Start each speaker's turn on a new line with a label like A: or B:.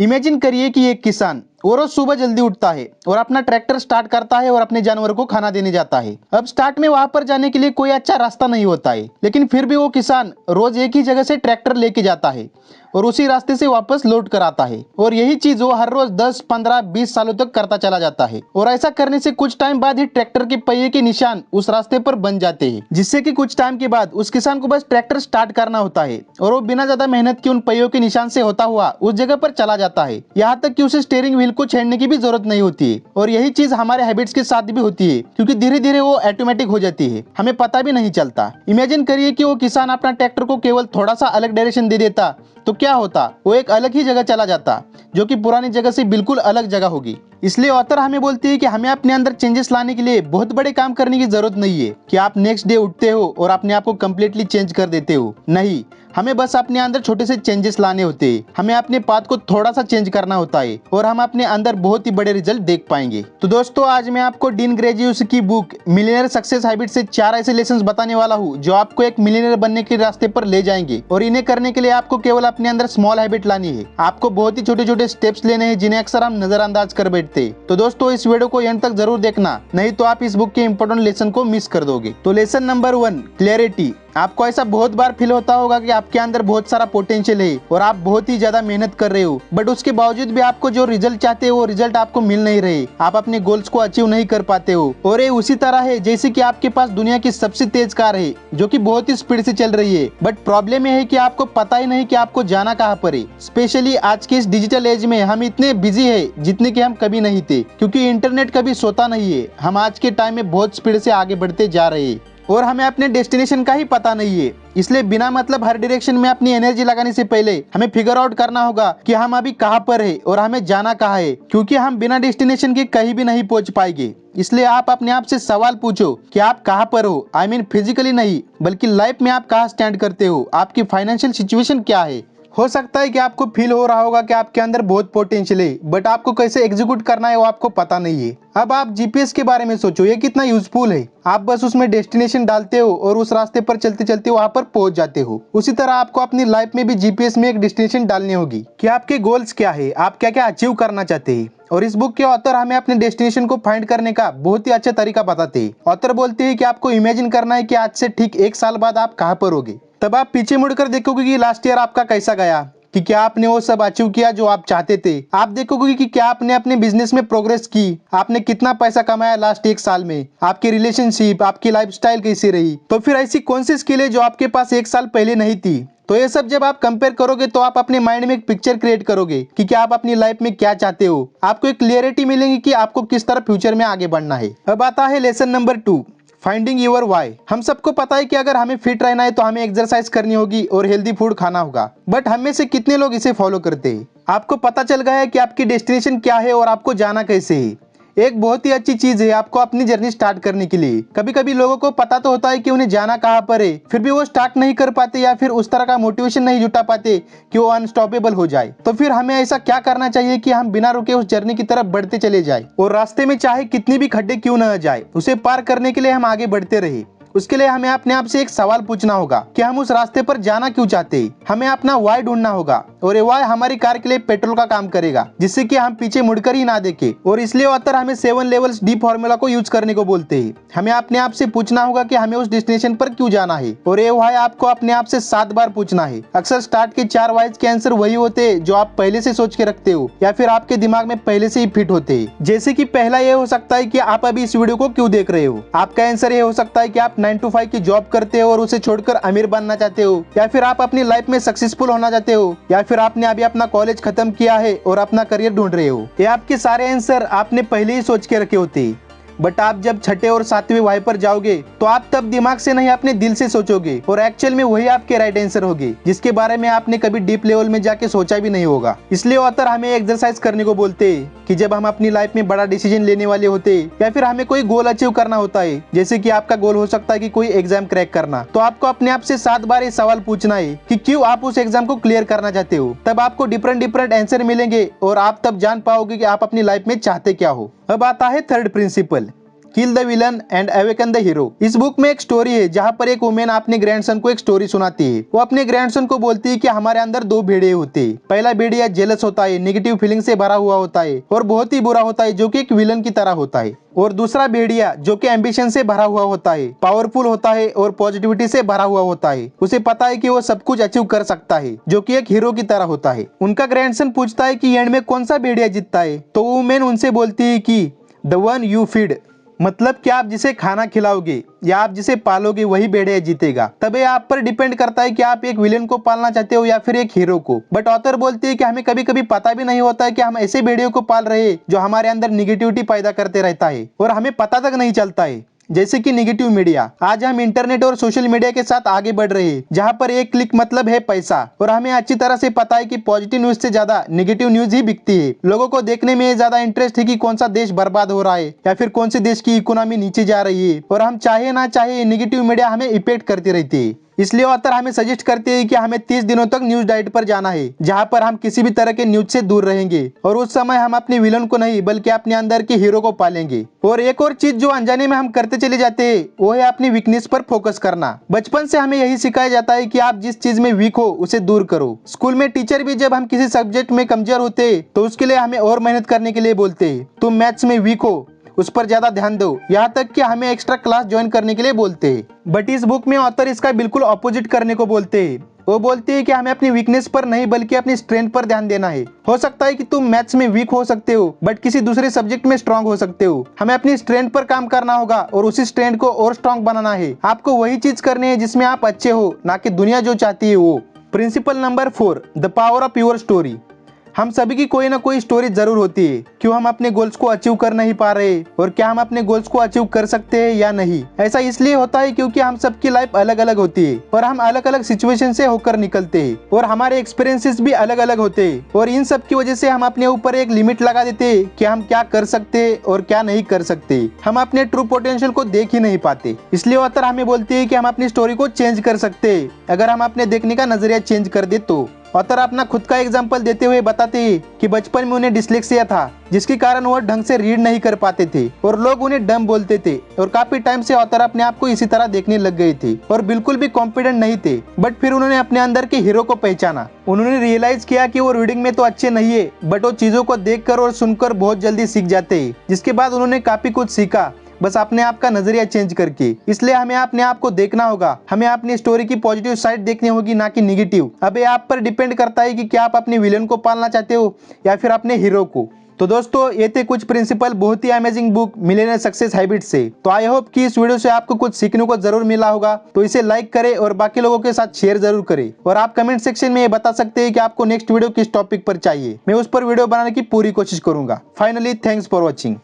A: Imagine करिए कि एक किसान वो रोज सुबह जल्दी उठता है और अपना ट्रैक्टर स्टार्ट करता है और अपने जानवरों को खाना देने जाता है। अब स्टार्ट में वहां पर जाने के लिए कोई अच्छा रास्ता नहीं होता है, लेकिन फिर भी वो किसान रोज एक ही जगह से ट्रैक्टर लेके जाता है और उसी रास्ते से वापस लौट कर आता है। और यही चीज वो हर रोज 10, 15, 20 सालों तक करता चला जाता है। और ऐसा करने से कुछ टाइम बाद ही ट्रैक्टर के पहिए के निशान उस रास्ते पर बन जाते हैं, जिससे कि कुछ टाइम के बाद उस किसान को बस ट्रैक्टर स्टार्ट करना होता है और वो बिना ज्यादा मेहनत के उन पहियों के निशान से होता हुआ उस जगह पर चला जाता है। यहाँ तक कि उसे स्टीयरिंग व्हील को छेड़ने की भी जरूरत नहीं होती है। और यही चीज हमारे हैबिट्स के साथ भी होती है, क्योंकि धीरे धीरे वो ऑटोमेटिक हो जाती है, हमें पता भी नहीं चलता। इमेजिन करिए कि वो किसान अपना ट्रैक्टर को केवल थोड़ा सा अलग डायरेक्शन दे देता तो क्या होता, वो एक अलग ही जगह चला जाता, जो कि पुरानी जगह से बिल्कुल अलग जगह होगी। इसलिए ऑथर हमें बोलती है कि हमें अपने अंदर चेंजेस लाने के लिए बहुत बड़े काम करने की जरूरत नहीं है कि आप नेक्स्ट डे उठते हो और अपने आप को कम्प्लीटली चेंज कर देते हो। नहीं, हमें बस अपने अंदर छोटे से चेंजेस लाने होते हैं। हमें अपने पाथ को थोड़ा सा चेंज करना होता है और हम अपने अंदर बहुत ही बड़े रिजल्ट देख पाएंगे। तो दोस्तों, आज मैं आपको डीन ग्रेजियस की बुक मिलियनेयर सक्सेस हैबिट से 4 ऐसे लेसन बताने वाला हूँ जो आपको एक मिलियनेयर बनने के रास्ते पर ले जाएंगे। और इन्हें करने के लिए आपको केवल अपने अंदर स्मॉल हैबिट लानी है। आपको बहुत ही छोटे छोटे स्टेप्स लेने हैं जिन्हें अक्सर हम नजरअंदाज कर बैठते हैं। तो दोस्तों, इस वीडियो को एंड तक जरूर देखना, नहीं तो आप इस बुक के इंपॉर्टेंट लेसन को मिस कर दोगे। तो लेसन नंबर 1, क्लैरिटी। आपको ऐसा बहुत बार फील होता होगा कि आपके अंदर बहुत सारा पोटेंशियल है और आप बहुत ही ज्यादा मेहनत कर रहे हो, बट उसके बावजूद भी आपको जो रिजल्ट चाहते हो वो रिजल्ट आपको मिल नहीं रहे। आप अपने गोल्स को अचीव नहीं कर पाते हो। और ये उसी तरह है जैसे कि आपके पास दुनिया की सबसे तेज कार है जो कि बहुत ही स्पीड से चल रही है, बट प्रॉब्लम ये है कि आपको पता ही नहीं कि आपको जाना कहाँ पर है। स्पेशली आज के इस डिजिटल एज में हम इतने बिजी है जितने कि हम कभी नहीं थे, क्योंकि इंटरनेट कभी सोता नहीं है। हम आज के टाइम में बहुत स्पीड से आगे बढ़ते जा रहे हैं और हमें अपने डेस्टिनेशन का ही पता नहीं है। इसलिए बिना मतलब हर डायरेक्शन में अपनी एनर्जी लगाने से पहले हमें फिगर आउट करना होगा कि हम अभी कहाँ पर है और हमें जाना कहाँ है, क्योंकि हम बिना डेस्टिनेशन के कहीं भी नहीं पहुंच पाएंगे। इसलिए आप अपने आप से सवाल पूछो कि आप कहाँ पर हो। आई मीन फिजिकली नहीं, बल्कि लाइफ में आप कहाँ स्टैंड करते हो, आपकी फाइनेंशियल सिचुएशन क्या है। हो सकता है कि आपको फील हो रहा होगा कि आपके अंदर बहुत पोटेंशियल है, बट आपको कैसे एग्जीक्यूट करना है वो आपको पता नहीं है। अब आप जीपीएस के बारे में सोचो, ये कितना यूजफुल है। आप बस उसमें डेस्टिनेशन डालते हो और उस रास्ते पर चलते चलते वहां पर पहुंच जाते हो। उसी तरह आपको अपनी लाइफ में भी जीपीएस में एक डेस्टिनेशन डालनी होगी कि आपके गोल्स क्या है, आप क्या क्या अचीव करना चाहते हैं। और इस बुक के ऑथर हमें अपने डेस्टिनेशन को फाइंड करने का बहुत ही अच्छा तरीका बताते हैं। ऑथर बोलते हैं कि आपको इमेजिन करना है कि आज से ठीक 1 साल बाद आप कहाँ पर होगे। तब आप पीछे मुड़कर देखोगे कि लास्ट ईयर आपका कैसा गया, कि क्या आपने वो सब अचीव किया जो आप चाहते थे। आप देखोगे कि क्या आपने अपने बिजनेस में प्रोग्रेस की, आपने कितना पैसा कमाया लास्ट 1 साल में, आपकी रिलेशनशिप, आपकी लाइफस्टाइल कैसी रही। तो फिर ऐसी कौन सी स्किल है जो आपके पास 1 साल पहले नहीं थी। तो ये सब जब आप कंपेयर करोगे तो आप अपने माइंड में एक पिक्चर क्रिएट करोगे कि क्या आप अपनी लाइफ में क्या चाहते हो। आपको एक क्लियरिटी मिलेगी कि आपको किस तरह फ्यूचर में आगे बढ़ना है। अब आता है lesson number 2, finding your why. हम सबको पता है कि अगर हमें फिट रहना है तो हमें एक्सरसाइज करनी होगी और हेल्दी फूड खाना होगा, बट हम में से कितने लोग इसे फॉलो करते हैं। आपको पता चल गया है कि आपकी डेस्टिनेशन क्या है और आपको जाना कैसे है। एक बहुत ही अच्छी चीज है आपको अपनी जर्नी स्टार्ट करने के लिए। कभी कभी लोगों को पता तो होता है कि उन्हें जाना कहाँ पर है, फिर भी वो स्टार्ट नहीं कर पाते या फिर उस तरह का मोटिवेशन नहीं जुटा पाते कि वो अनस्टॉपेबल हो जाए। तो फिर हमें ऐसा क्या करना चाहिए कि हम बिना रुके उस जर्नी की तरफ बढ़ते चले जाए और रास्ते में चाहे कितनी भी खड्डे क्यों न जाए, उसे पार करने के लिए हम आगे बढ़ते रहे। उसके लिए हमें अपने आप से एक सवाल पूछना होगा कि हम उस रास्ते पर जाना क्यों चाहते हैं। हमें अपना वाई ढूंढना होगा और ये वाई हमारी कार के लिए पेट्रोल का काम करेगा, जिससे कि हम पीछे मुड़कर ही ना देखें। और इसलिए ऑथर हमें 7 लेवल्स डी फॉर्मूला को यूज करने को बोलते हैं। हमें अपने आप से पूछना होगा कि हमें उस डेस्टिनेशन पर क्यों जाना है, और ये वाई आपको अपने आप से 7 बार पूछना है। अक्सर स्टार्ट के 4 वाइज के आंसर वही होते हैं जो आप पहले से सोच के रखते हो या फिर आपके दिमाग में पहले से ही फिट होते हैं। जैसे कि पहला ये हो सकता है कि आप अभी इस वीडियो को क्यों देख रहे हो। आपका आंसर ये हो सकता है कि आप 9 to 5 की जॉब करते हो और उसे छोड़कर अमीर बनना चाहते हो, या फिर आप अपनी लाइफ में सक्सेसफुल होना चाहते हो, या फिर आपने अभी अपना कॉलेज खत्म किया है और अपना करियर ढूंढ रहे हो। ये आपके सारे आंसर आपने पहले ही सोच के रखे होते हैं, बट आप जब छठे और 7वें वाई पर जाओगे तो आप तब दिमाग से नहीं अपने दिल से सोचोगे और एक्चुअल में वही आपके राइट आंसर होंगे, जिसके बारे में आपने कभी डीप लेवल में जाके सोचा भी नहीं होगा। इसलिए ऑथर हमें एक्सरसाइज करने को बोलते हैं कि जब हम अपनी लाइफ में बड़ा डिसीजन लेने वाले होते हैं या फिर हमें कोई गोल अचीव करना होता है, जैसे कि आपका गोल हो सकता है कि कोई एग्जाम क्रैक करना, तो आपको अपने आप से 7 बार ये सवाल पूछना है कि क्यों आप उस एग्जाम को क्लियर करना चाहते हो। तब आपको डिफरेंट आंसर मिलेंगे और आप तब जान पाओगे कि आप अपनी लाइफ में चाहते क्या हो। अब आता है third principal, kill the villain and awaken the hero. इस बुक में एक स्टोरी है जहाँ पर एक वुमेन अपने ग्रैंडसन को एक स्टोरी सुनाती है। वो अपने ग्रैंडसन को बोलती है कि हमारे अंदर दो भेड़िए होते हैं। पहला भेड़िया जेलस होता है, नेगेटिव फीलिंग से भरा हुआ होता है और बहुत ही बुरा होता है, जो कि एक विलन की तरह होता है। और दूसरा भेड़िया जो कि एम्बिशन से भरा हुआ होता है, पावरफुल होता है और पॉजिटिविटी से भरा हुआ होता है। उसे पता है कि वो सब कुछ अचीव कर सकता है, जो कि एक हीरो की तरह होता है। उनका ग्रैंडसन पूछता है कि एंड में कौन सा भेड़िया जीतता है, तो वुमेन उनसे बोलती है कि द वन यू फीड, मतलब कि आप जिसे खाना खिलाओगे या आप जिसे पालोगे वही भेड़िया जीतेगा। तब ये आप पर डिपेंड करता है कि आप एक विलेन को पालना चाहते हो या फिर एक हीरो को। बट ऑथर बोलती है कि हमें कभी कभी पता भी नहीं होता है कि हम ऐसे भेड़ियों को पाल रहे हैं जो हमारे अंदर निगेटिविटी पैदा करते रहता है और हमें पता तक नहीं चलता है। जैसे कि नेगेटिव मीडिया। आज हम इंटरनेट और सोशल मीडिया के साथ आगे बढ़ रहे हैं, जहां पर एक क्लिक मतलब है पैसा। और हमें अच्छी तरह से पता है कि पॉजिटिव न्यूज से ज्यादा नेगेटिव न्यूज ही बिकती है। लोगों को देखने में ज्यादा इंटरेस्ट है कि कौन सा देश बर्बाद हो रहा है या फिर कौन से देश की इकोनॉमी नीचे जा रही है। और हम चाहे ना चाहे नेगेटिव मीडिया हमें इफेक्ट करती रहती है। इसलिए ऑथर हमें सजेस्ट करते हैं कि हमें 30 दिनों तक न्यूज डाइट पर जाना है, जहां पर हम किसी भी तरह के न्यूज से दूर रहेंगे और उस समय हम अपने विलन को नहीं बल्कि अपने अंदर के हीरो को पालेंगे। और एक और चीज जो अनजाने में हम करते चले जाते हैं वो है अपनी वीकनेस पर फोकस करना। बचपन से हमें यही सिखाया जाता है कि आप जिस चीज में वीक हो उसे दूर करो। स्कूल में टीचर भी जब हम किसी सब्जेक्ट में कमजोर होते हैं तो उसके लिए हमें और मेहनत करने के लिए बोलते हैं। तुम मैथ्स में वीक हो, उस पर ज्यादा ध्यान दो, यहाँ तक कि हमें एक्स्ट्रा क्लास ज्वाइन करने के लिए बोलते हैं। बट इस बुक में ऑथर इसका बिल्कुल ऑपोजिट करने को बोलते हैं। वो बोलते हैं कि हमें अपनी वीकनेस पर नहीं बल्कि अपनी स्ट्रेंथ पर ध्यान देना है। हो सकता है कि तुम मैथ्स में वीक हो सकते हो बट किसी दूसरे सब्जेक्ट में स्ट्रांग हो सकते हो। हमें अपनी स्ट्रेंथ पर काम करना होगा और उसी स्ट्रेंथ को और स्ट्रांग बनाना है। आपको वही चीज करनी है जिसमें आप अच्छे हो, ना कि दुनिया जो चाहती है वो। Principle number 4, the power of your story. हम सभी की कोई ना कोई स्टोरी जरूर होती है। क्यों हम अपने गोल्स को अचीव कर नहीं पा रहे और क्या हम अपने गोल्स को अचीव कर सकते हैं या नहीं। ऐसा इसलिए होता है क्योंकि हम सबकी लाइफ अलग अलग होती है और हम अलग अलग सिचुएशन से होकर निकलते हैं और हमारे एक्सपीरियंसेस भी अलग अलग होते हैं। और इन सब की वजह से हम अपने ऊपर एक लिमिट लगा देते हैं कि हम क्या कर सकते हैं और क्या नहीं कर सकते। हम अपने ट्रू पोटेंशियल को देख ही नहीं पाते। इसलिए ऑथर हमें बोलती है कि हम अपनी स्टोरी को चेंज कर सकते हैं अगर हम अपने देखने का नजरिया चेंज कर दे तो। ऑथर अपना खुद का एग्जाम्पल देते हुए बताते हैं कि बचपन में उन्हें डिस्लेक्सिया था, जिसके कारण वो ढंग से रीड नहीं कर पाते थे और लोग उन्हें डम बोलते थे। और काफी टाइम से ऑथर अपने आप को इसी तरह देखने लग गए थे और बिल्कुल भी कॉन्फिडेंट नहीं थे। बट फिर उन्होंने अपने अंदर के हीरो को पहचाना। उन्होंने रियलाइज किया कि वो रीडिंग में तो अच्छे नहीं है बट वो चीजों को देखकर और सुनकर बहुत जल्दी सीख जाते हैं। जिसके बाद उन्होंने काफी कुछ सीखा, बस अपने आप का नजरिया चेंज करके। इसलिए हमें अपने आप को देखना होगा, हमें अपनी स्टोरी की पॉजिटिव साइड देखनी होगी, ना कि निगेटिव। अब ये आप पर डिपेंड करता है कि क्या आप अपने विलेन को पालना चाहते हो या फिर अपने हीरो को। तो दोस्तों ये थे कुछ प्रिंसिपल बहुत ही amazing book millionaire success habit से। तो आई होप कि इस वीडियो से आपको कुछ सीखने को जरूर मिला होगा। तो इसे लाइक करें और बाकी लोगों के साथ शेयर जरूर करें। और आप कमेंट सेक्शन में ये बता सकते हैं कि आपको नेक्स्ट वीडियो किस टॉपिक पर चाहिए। मैं उस पर वीडियो बनाने की पूरी कोशिश करूंगा। Finally thanks for watching.